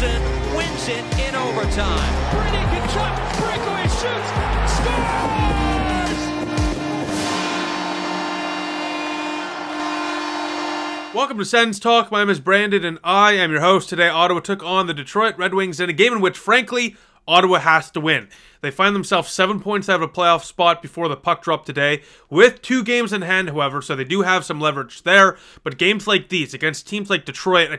Batherson wins it in overtime. Brady can shot, breakaway shoots, scores! Welcome to Sens Talk. My name is Brandon and I am your host. Today, Ottawa took on the Detroit Red Wings in a game in which, frankly, Ottawa has to win. They find themselves 7 points out of a playoff spot before the puck drop today, with 2 games in hand, however, so they do have some leverage there. But games like these, against teams like Detroit, an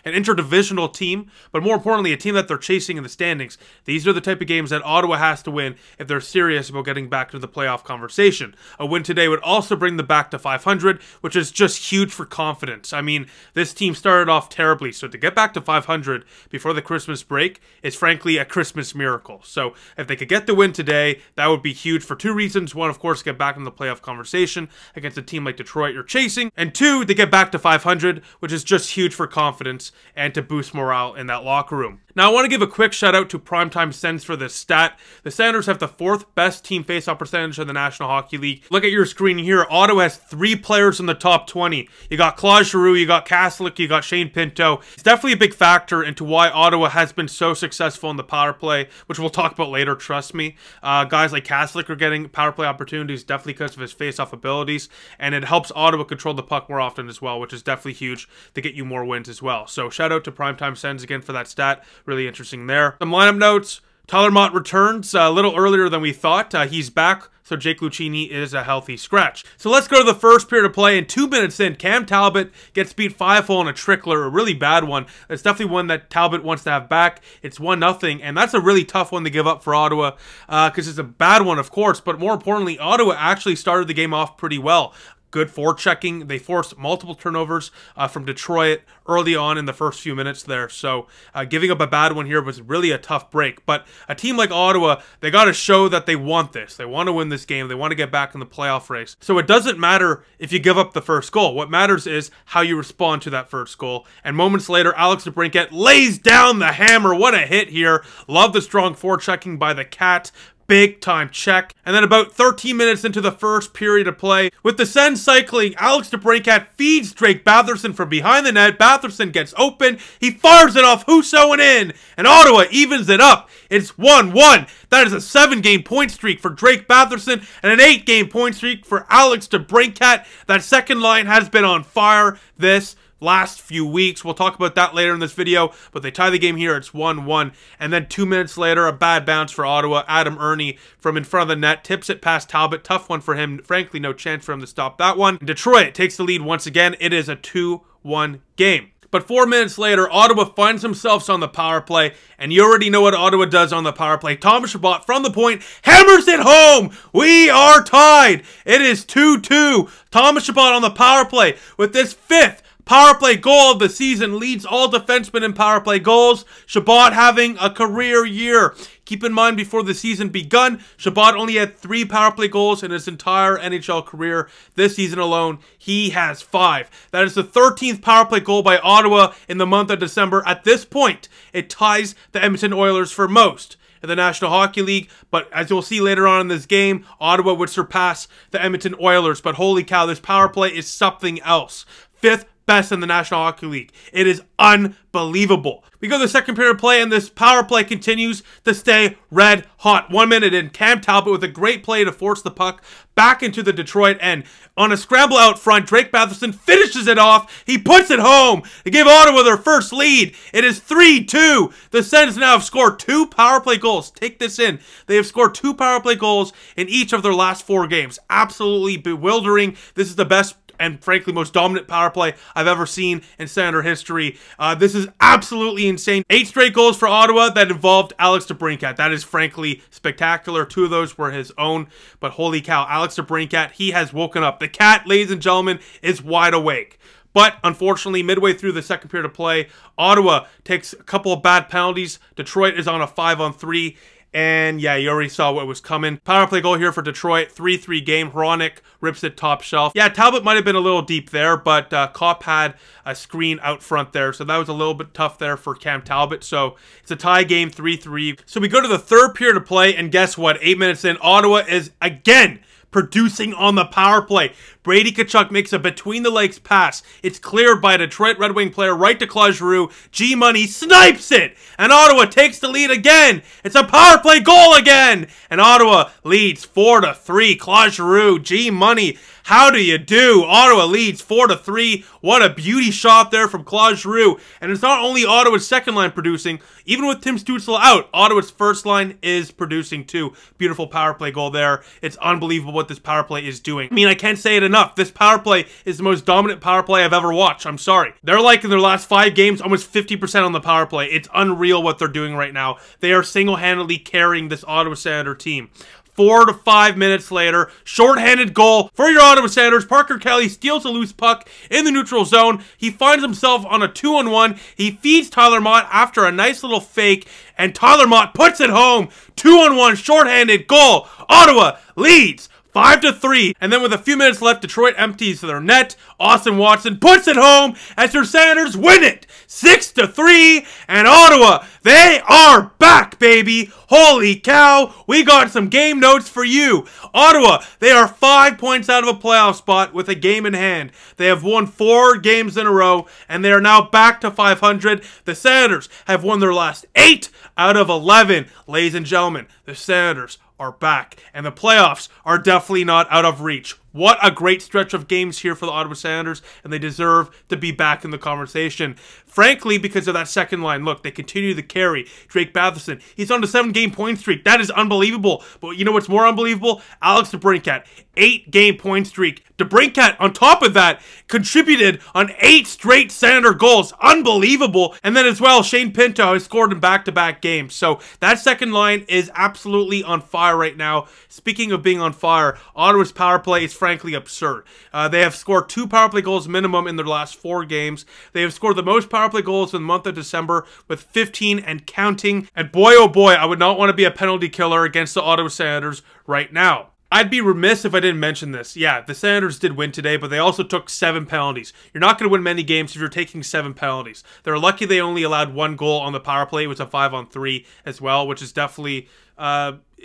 interdivisional team, but more importantly, a team that they're chasing in the standings, these are the type of games that Ottawa has to win if they're serious about getting back to the playoff conversation. A win today would also bring them back to 500, which is just huge for confidence. I mean, this team started off terribly, so to get back to 500 before the Christmas break is frankly a Christmas miracle. So if they could get the win today, that would be huge for 2 reasons. One, of course, get back in the playoff conversation against a team like Detroit you're chasing. And 2, to get back to 500, which is just huge for confidence and to boost morale in that locker room. Now, I want to give a quick shout out to Primetime Sens for this stat. The Senators have the 4th best team faceoff percentage in the National Hockey League. Look at your screen here. Ottawa has 3 players in the top 20. You got Claude Giroux, you got Kaslik, you got Shane Pinto. It's definitely a big factor into why Ottawa has been so successful in the power play, which we'll talk about later, trust me. Guys like Kaslik are getting power play opportunities definitely because of his faceoff abilities, and it helps Ottawa control the puck more often as well, which is definitely huge to get you more wins as well. So shout out to Primetime Sens again for that stat. Really interesting there. Some lineup notes. Tyler Mott returns a little earlier than we thought. He's back, so Jake Lucchini is a healthy scratch. So let's go to the first period of play, and 2 minutes in, Cam Talbot gets beat 5-0 in a trickler, a really bad one. It's definitely one that Talbot wants to have back. It's 1-0, and that's a really tough one to give up for Ottawa, because it's a bad one, of course, but more importantly, Ottawa actually started the game off pretty well. Good forechecking. They forced multiple turnovers from Detroit early on in the first few minutes there. So giving up a bad one here was really a tough break. But a team like Ottawa, they got to show that they want this. They want to win this game. They want to get back in the playoff race. So it doesn't matter if you give up the first goal. What matters is how you respond to that first goal. And moments later, Alex DeBrincat lays down the hammer. What a hit here. Love the strong forechecking by the Cat. Big time check. And then about 13 minutes into the first period of play, with the Sens cycling, Alex DeBrincat feeds Drake Batherson from behind the net. Batherson gets open. He fires it off Husso and in. And Ottawa evens it up. It's 1-1. That is a 7-game point streak for Drake Batherson and an 8-game point streak for Alex DeBrincat. That second line has been on fire this last few weeks. We'll talk about that later in this video, but they tie the game here. It's 1-1. And then 2 minutes later, a bad bounce for Ottawa. Adam Ernie from in front of the net tips it past Talbot. Tough one for him. Frankly, no chance for him to stop that one. Detroit takes the lead once again. It is a 2-1 game. But 4 minutes later, Ottawa finds themselves on the power play, and you already know what Ottawa does on the power play. Thomas Chabot from the point hammers it home. We are tied. It is 2-2. Thomas Chabot on the power play with this 5th power play goal of the season, leads all defensemen in power play goals. Chabot having a career year. Keep in mind, before the season begun, Chabot only had 3 power play goals in his entire NHL career. This season alone, he has 5. That is the 13th power play goal by Ottawa in the month of December. At this point, it ties the Edmonton Oilers for most in the National Hockey League, but as you'll see later on in this game, Ottawa would surpass the Edmonton Oilers. But holy cow, this power play is something else. 5th best in the National Hockey League. It is unbelievable. We go to the second period of play, and this power play continues to stay red hot. 1 minute in, Cam Talbot with a great play to force the puck back into the Detroit end. On a scramble out front, Drake Batherson finishes it off. He puts it home to give Ottawa their first lead. It is 3-2. The Sens now have scored 2 power play goals. Take this in. They have scored 2 power play goals in each of their last 4 games. Absolutely bewildering. This is the best and frankly most dominant power play I've ever seen in Senator history. This is absolutely insane. 8 straight goals for Ottawa that involved Alex DeBrincat. That is frankly spectacular. 2 of those were his own, but holy cow, Alex DeBrincat, he has woken up. The Cat, ladies and gentlemen, is wide awake. But unfortunately, midway through the second period of play, Ottawa takes a couple of bad penalties. Detroit is on a 5-on-3. And yeah, you already saw what was coming. Power play goal here for Detroit. 3-3 game. Hronik rips it top shelf. Yeah, Talbot might have been a little deep there, but Kopp had a screen out front there. So that was a little bit tough there for Cam Talbot. So it's a tie game, 3-3. So we go to the third period of play, and guess what? 8 minutes in, Ottawa is again producing on the power play. Brady Tkachuk makes a between-the-legs pass. It's cleared by a Detroit Red Wing player right to Claude Giroux. G-Money snipes it, and Ottawa takes the lead again. It's a power play goal again, and Ottawa leads 4-3. Claude Giroux, G-Money. How do you do? Ottawa leads 4-3. What a beauty shot there from Claude Giroux. And it's not only Ottawa's second line producing, even with Tim Stützle out, Ottawa's first line is producing too. Beautiful power play goal there. It's unbelievable what this power play is doing. I mean, I can't say it enough. This power play is the most dominant power play I've ever watched. I'm sorry. They're like in their last 5 games, almost 50% on the power play. It's unreal what they're doing right now. They are single-handedly carrying this Ottawa Senator team. 4 to 5 minutes later, shorthanded goal for your Ottawa Senators. Parker Kelly steals a loose puck in the neutral zone. He finds himself on a 2-on-1. He feeds Tyler Mott after a nice little fake, and Tyler Mott puts it home. 2-on-1, shorthanded goal. Ottawa leads 5-3, and then with a few minutes left, Detroit empties their net. Austin Watson puts it home as their Senators win it 6-3, and Ottawa, they are back, baby. Holy cow, we got some game notes for you. Ottawa, they are 5 points out of a playoff spot with a game in hand. They have won 4 games in a row, and they are now back to 500. The Senators have won their last 8 out of 11. Ladies and gentlemen, the Senators are back, and the playoffs are definitely not out of reach. What a great stretch of games here for the Ottawa Senators, and they deserve to be back in the conversation. Frankly, because of that second line. Look, they continue to carry. Drake Batherson, he's on a 7-game point streak. That is unbelievable. But you know what's more unbelievable? Alex DeBrincat, 8-game point streak. DeBrincat, on top of that, contributed on 8 straight Senator goals. Unbelievable. And then as well, Shane Pinto has scored in back-to-back games. So that second line is absolutely on fire right now. Speaking of being on fire, Ottawa's power play is frankly absurd. They have scored 2 power play goals minimum in their last 4 games. They have scored the most power play goals in the month of December with 15 and counting. And boy, oh boy, I would not want to be a penalty killer against the Ottawa Senators right now. I'd be remiss if I didn't mention this. Yeah, the Senators did win today, but they also took 7 penalties. You're not going to win many games if you're taking 7 penalties. They're lucky they only allowed 1 goal on the power play. It was a 5-on-3 as well, which is definitely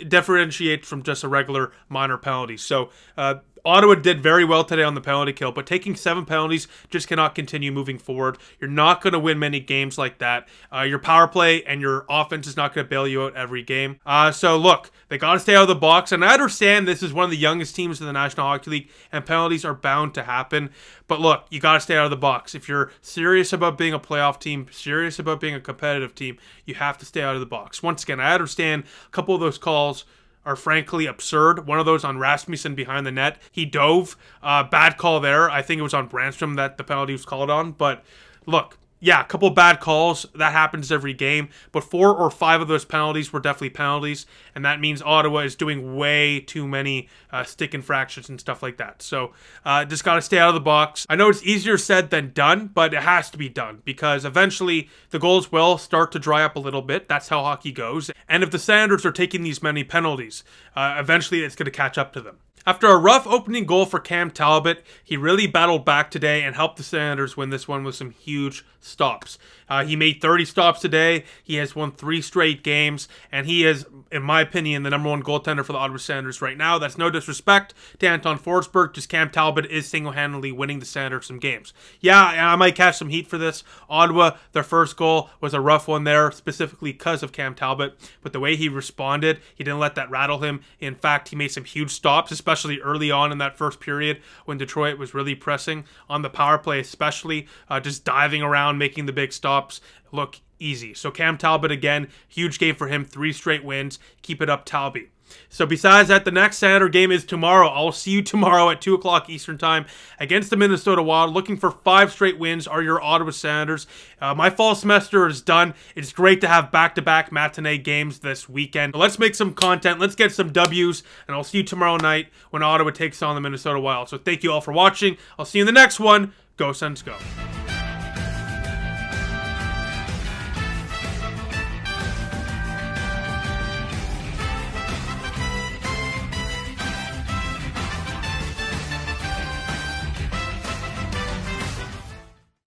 differentiates from just a regular minor penalty. So Ottawa did very well today on the penalty kill, but taking 7 penalties just cannot continue moving forward. You're not going to win many games like that. Your power play and your offense is not going to bail you out every game. So look, they got to stay out of the box, and I understand this is one of the youngest teams in the National Hockey League, and penalties are bound to happen. But look, you got to stay out of the box. If you're serious about being a playoff team, serious about being a competitive team, you have to stay out of the box. Once again, I understand a couple of those calls are frankly absurd. One of those on Rasmussen behind the net. He dove. Bad call there. I think it was on Brandstrom that the penalty was called on. But look, yeah, a couple bad calls. That happens every game. But 4 or 5 of those penalties were definitely penalties. And that means Ottawa is doing way too many stick infractions and stuff like that. So just got to stay out of the box. I know it's easier said than done, but it has to be done. Because eventually the goals will start to dry up a little bit. That's how hockey goes. And if the Senators are taking these many penalties, eventually it's going to catch up to them. After a rough opening goal for Cam Talbot, he really battled back today and helped the Senators win this one with some huge stops. He made 30 stops today. He has won 3 straight games, and he is, in my opinion, the #1 goaltender for the Ottawa Senators right now. That's no disrespect to Anton Forsberg, just Cam Talbot is single-handedly winning the Senators some games. Yeah, I might catch some heat for this. Ottawa, their first goal was a rough one there, specifically because of Cam Talbot, but the way he responded, he didn't let that rattle him. In fact, he made some huge stops, especially early on in that first period when Detroit was really pressing on the power play, especially just diving around, making the big stops look easy. So Cam Talbot again, huge game for him, 3 straight wins. Keep it up, Talbot. So besides that, the next Senator game is tomorrow. I'll see you tomorrow at 2 o'clock Eastern Time against the Minnesota Wild. Looking for 5 straight wins are your Ottawa Senators. My fall semester is done. It's great to have back-to-back matinee games this weekend. So let's make some content. Let's get some W's, and I'll see you tomorrow night when Ottawa takes on the Minnesota Wild. So thank you all for watching. I'll see you in the next one. Go Sens, go.